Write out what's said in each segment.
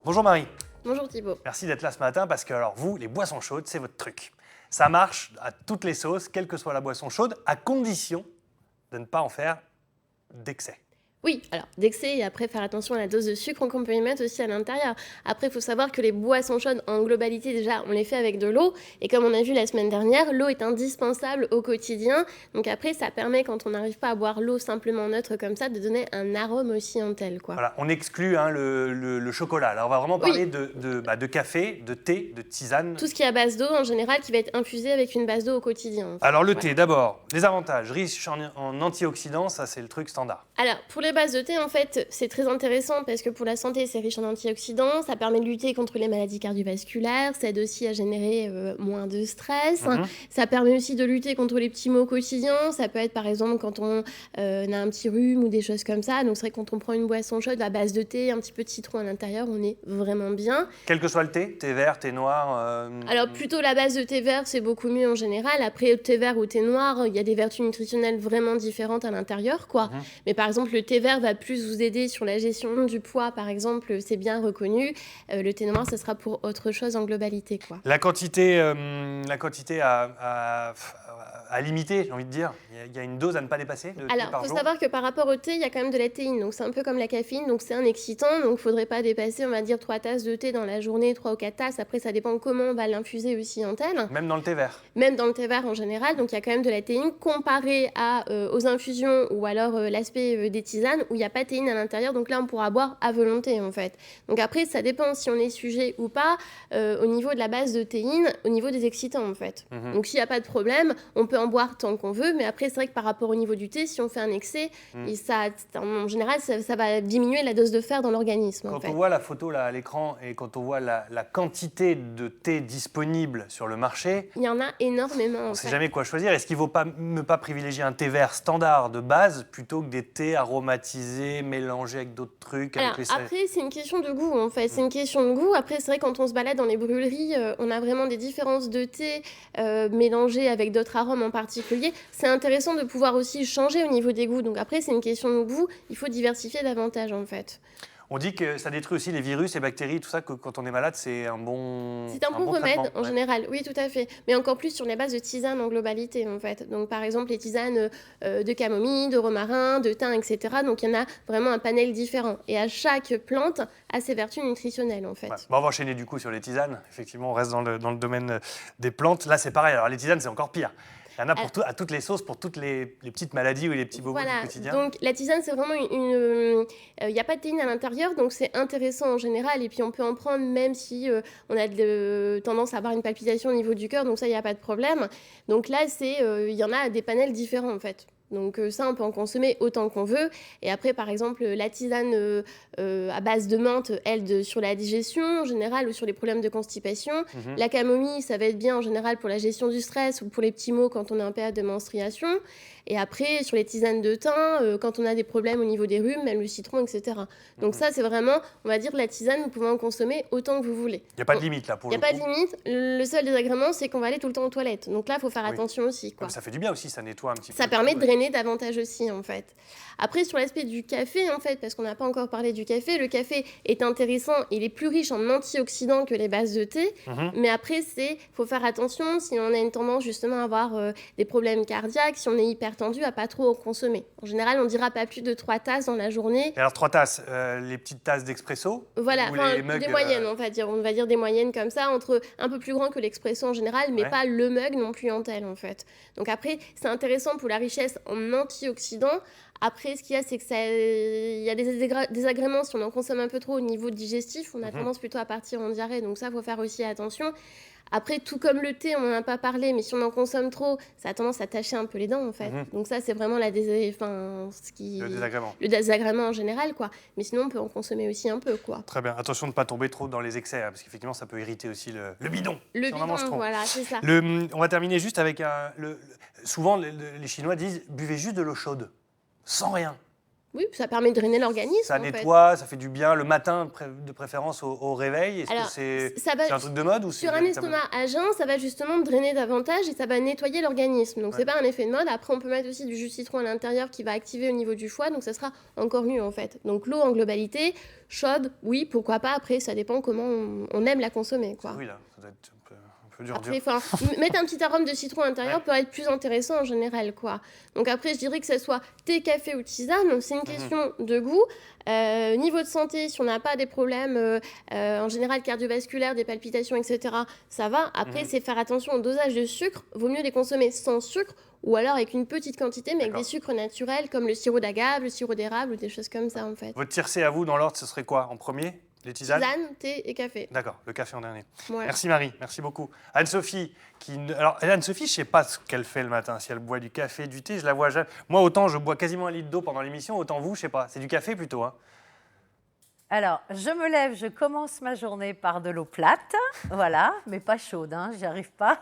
Bonjour Marie, Bonjour Thibaut. merci d'être là ce matin parce que alors vous, les boissons chaudes, c'est votre truc. Ça marche à toutes les sauces, quelle que soit la boisson chaude, à condition de ne pas en faire d'excès. Oui, alors d'excès et après faire attention à la dose de sucre qu'on peut y mettre aussi à l'intérieur. Après, il faut savoir que les boissons chaudes, en globalité, déjà, on les fait avec de l'eau. Et comme on a vu la semaine dernière, l'eau est indispensable au quotidien. Donc après, ça permet, quand on n'arrive pas à boire l'eau simplement neutre comme ça, de donner un arôme aussi en tel, quoi. Voilà, on exclut le chocolat. Là, on va vraiment parler Oui. de café, de thé, de tisane. Tout ce qui est à base d'eau, en général, qui va être infusé avec une base d'eau au quotidien. Alors le Voilà. thé, d'abord, les avantages, riche en antioxydants, ça c'est le truc standard. Alors, pour les bases de thé, en fait, c'est très intéressant parce que pour la santé, c'est riche en antioxydants, ça permet de lutter contre les maladies cardiovasculaires, ça aide aussi à générer moins de stress, ça permet aussi de lutter contre les petits maux quotidiens, ça peut être par exemple quand on a un petit rhume ou des choses comme ça, donc c'est vrai que quand on prend une boisson chaude à base de thé, un petit peu de citron à l'intérieur, on est vraiment bien. Quel que soit le thé vert, thé noir. Alors plutôt la base de thé vert, c'est beaucoup mieux en général. Après, thé vert ou thé noir, il y a des vertus nutritionnelles vraiment différentes à l'intérieur, quoi. Mais par exemple, le thé vert va plus vous aider sur la gestion du poids, par exemple, c'est bien reconnu. Le thé noir, ce sera pour autre chose en globalité, quoi. La quantité à limiter, j'ai envie de dire. Il y a une dose à ne pas dépasser de thé Alors, par il faut jour. savoir que par rapport au thé, il y a quand même de la théine, donc c'est un peu comme la caféine, donc c'est un excitant, donc il ne faudrait pas dépasser, on va dire, 3 tasses de thé dans la journée, 3 ou 4 tasses. Après, ça dépend comment on va l'infuser aussi en tel. Même dans le thé vert. Même dans le thé vert en général, donc il y a quand même de la théine comparé aux infusions ou alors l'aspect des tisanes où il n'y a pas de théine à l'intérieur, donc là on pourra boire à volonté en fait. Donc après ça dépend si on est sujet ou pas au niveau de la base de théine, au niveau des excitants en fait. Donc s'il n'y a pas de problème, on peut en boire tant qu'on veut, mais après c'est vrai que par rapport au niveau du thé, si on fait un excès, et ça, en général ça va diminuer la dose de fer dans l'organisme en Quand fait. on voit la photo là à l'écran et quand on voit la quantité de thé disponible sur le marché, Il y en a énormément on en ne sait fait. jamais quoi choisir. Est-ce qu'il ne vaut pas ne pas privilégier un thé vert standard de base plutôt que des thés aromatisés, mélangés avec d'autres trucs Alors, après, c'est une question de goût, en fait. C'est une question de goût. Après, c'est vrai, quand on se balade dans les brûleries, on a vraiment des différences de thé mélangés avec d'autres arômes en particulier. C'est intéressant de pouvoir aussi changer au niveau des goûts. Donc après, c'est une question de goût. Il faut diversifier davantage, en fait. On dit que ça détruit aussi les virus, les bactéries, tout ça, que quand on est malade, c'est un bon C'est un bon remède traitement. en général, oui tout à fait, mais encore plus sur les bases de tisanes en globalité en fait. Donc par exemple les tisanes de camomille, de romarin, de thym, etc. Donc il y en a vraiment un panel différent et à chaque plante a ses vertus nutritionnelles en fait. Ouais. Bon, on va enchaîner du coup sur les tisanes. Effectivement, on reste dans le domaine des plantes. Là, c'est pareil. Alors les tisanes, c'est encore pire. Il y en a pour à toutes les sauces, pour toutes les petites maladies ou les petits bobos du quotidien. Donc la tisane c'est vraiment il n'y a pas de théine à l'intérieur, donc c'est intéressant en général, et puis on peut en prendre même si on a tendance à avoir une palpitation au niveau du cœur, donc ça il n'y a pas de problème. Donc là il y en a des panels différents en fait. Donc ça, on peut en consommer autant qu'on veut. Et après, par exemple, la tisane à base de menthe, elle, sur la digestion en général ou sur les problèmes de constipation. La camomille, ça va être bien en général pour la gestion du stress ou pour les petits maux quand on est en période de menstruation. Et après, sur les tisanes de thym, quand on a des problèmes au niveau des rhumes, même le citron, etc. Donc ça, c'est vraiment, on va dire, la tisane, vous pouvez en consommer autant que vous voulez. Il n'y a pas de limite là pour le coup. Il n'y a pas de limite. Le seul désagrément, c'est qu'on va aller tout le temps aux toilettes. Donc là, il faut faire attention aussi, quoi. Comme ça fait du bien aussi, ça nettoie un petit peu. Ça permet de drainer davantage aussi, en fait. Après, sur l'aspect du café, en fait, parce qu'on n'a pas encore parlé du café, le café est intéressant, il est plus riche en antioxydants que les bases de thé, mais après, faut faire attention si on a une tendance justement à avoir des problèmes cardiaques, si on est hypertendu, à pas trop en consommer. En général, on dira pas plus de 3 tasses dans la journée. Et alors 3 tasses, les petites tasses d'expresso Voilà, ou les mugs, des moyennes, on va dire des moyennes comme ça, entre un peu plus grand que l'expresso en général, mais pas le mug non plus en tel, en fait. Donc après, c'est intéressant pour la richesse en antioxydants. Après, ce qu'il y a, c'est que il y a des désagréments si on en consomme un peu trop au niveau digestif. On a tendance plutôt à partir en diarrhée, donc ça, il faut faire aussi attention. Après, tout comme le thé, on n'en a pas parlé, mais si on en consomme trop, ça a tendance à tacher un peu les dents, en fait. Donc ça, c'est vraiment le désagrément. Le désagrément en général, quoi. Mais sinon, on peut en consommer aussi un peu, quoi. Très bien. Attention de ne pas tomber trop dans les excès, parce qu'effectivement, ça peut irriter aussi le bidon. Le bidon, voilà, c'est ça. On va terminer juste avec souvent, les Chinois disent « buvez juste de l'eau chaude, sans rien ». Oui, ça permet de drainer l'organisme. Ça en fait. nettoie, ça fait du bien le matin de préférence au réveil. Est-ce Alors, que c'est ça va, un truc de mode ou c'est sur un véritable- estomac à jeun, ça va justement drainer davantage et ça va nettoyer l'organisme. Donc, Ouais. c'est pas un effet de mode. Après, on peut mettre aussi du jus de citron à l'intérieur qui va activer au niveau du foie. Donc, ça sera encore mieux en fait. Donc, l'eau en globalité, chaude, oui, pourquoi pas. Après, ça dépend comment on aime la consommer, quoi. Oui, là, ça doit être un peu dur. Après, mettre un petit arôme de citron à l'intérieur Ouais. peut être plus intéressant en général, quoi. Donc après, je dirais que ce soit thé, café ou tisane, c'est une question de goût. Niveau de santé, si on n'a pas des problèmes en général cardiovasculaires, des palpitations, etc., ça va. Après, c'est faire attention au dosage de sucre. Vaut mieux les consommer sans sucre ou alors avec une petite quantité, mais avec D'accord. des sucres naturels comme le sirop d'agave, le sirop d'érable ou des choses comme ça, en fait. Votre tiercé à vous, dans l'ordre, ce serait quoi en premier? Les tisanes? Tisane, thé et café. D'accord, le café en dernier. Voilà. Merci Marie, merci beaucoup. Anne-Sophie, alors Anne-Sophie, je ne sais pas ce qu'elle fait le matin, si elle boit du café, du thé, je la vois jamais. Moi, autant je bois quasiment 1 litre d'eau pendant l'émission, autant vous, je ne sais pas. C'est du café plutôt, hein? Alors, je me lève, je commence ma journée par de l'eau plate, voilà, mais pas chaude, hein, j'y arrive pas.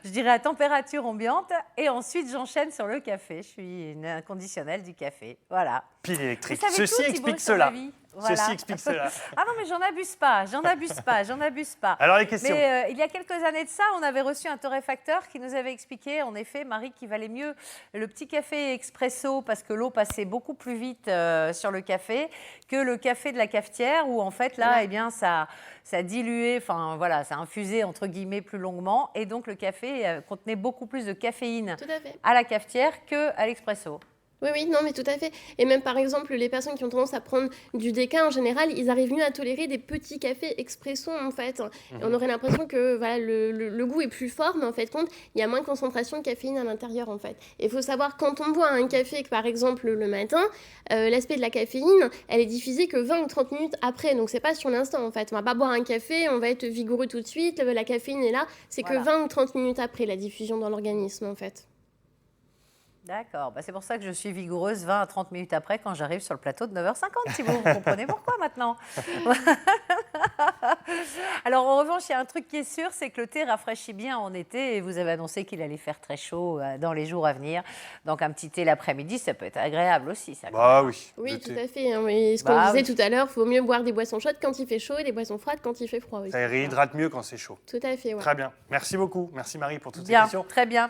Je dirais à température ambiante, et ensuite j'enchaîne sur le café. Je suis une inconditionnelle du café, voilà. Pile électrique. Vous savez Ceci tout, Thibaut, explique sur ma cela. vie. Voilà. Ceci explique cela. Ah non, mais j'en abuse pas, j'en abuse pas, j'en abuse pas. Alors les questions. Mais il y a quelques années de ça, on avait reçu un torréfacteur qui nous avait expliqué, en effet, Marie, qu'il valait mieux le petit café expresso parce que l'eau passait beaucoup plus vite sur le café que le café de la cafetière où en fait là, eh bien, ça diluait, enfin voilà, ça infusait entre guillemets plus longuement et donc le café contenait beaucoup plus de caféine Tout à fait. à la cafetière qu'à l'expresso. Oui, oui, non, mais tout à fait. Et même par exemple, les personnes qui ont tendance à prendre du déca, en général, ils arrivent mieux à tolérer des petits cafés expresso, en fait. Et on aurait l'impression que voilà, le goût est plus fort, mais en fait, compte, il y a moins de concentration de caféine à l'intérieur, en fait. Et il faut savoir, quand on boit un café, par exemple, le matin, l'aspect de la caféine, elle est diffusée que 20 ou 30 minutes après. Donc, c'est pas sur l'instant, en fait. On va pas boire un café, on va être vigoureux tout de suite, la caféine est là. C'est Voilà. que 20 ou 30 minutes après la diffusion dans l'organisme, en fait. D'accord, bah, c'est pour ça que je suis vigoureuse 20 à 30 minutes après quand j'arrive sur le plateau de 9h50, si vous comprenez pourquoi maintenant. Alors en revanche, il y a un truc qui est sûr, c'est que le thé rafraîchit bien en été et vous avez annoncé qu'il allait faire très chaud dans les jours à venir. Donc un petit thé l'après-midi, ça peut être agréable aussi. Ça, Bah oui. Oui, le tout thé. à fait. Hein, et ce qu'on Bah disait oui. tout à l'heure, il faut mieux boire des boissons chaudes quand il fait chaud et des boissons froides quand il fait froid aussi. Ça réhydrate mieux quand c'est chaud. Tout à fait, ouais. Très bien. Merci beaucoup. Merci Marie pour toutes ces Bien, questions. très bien.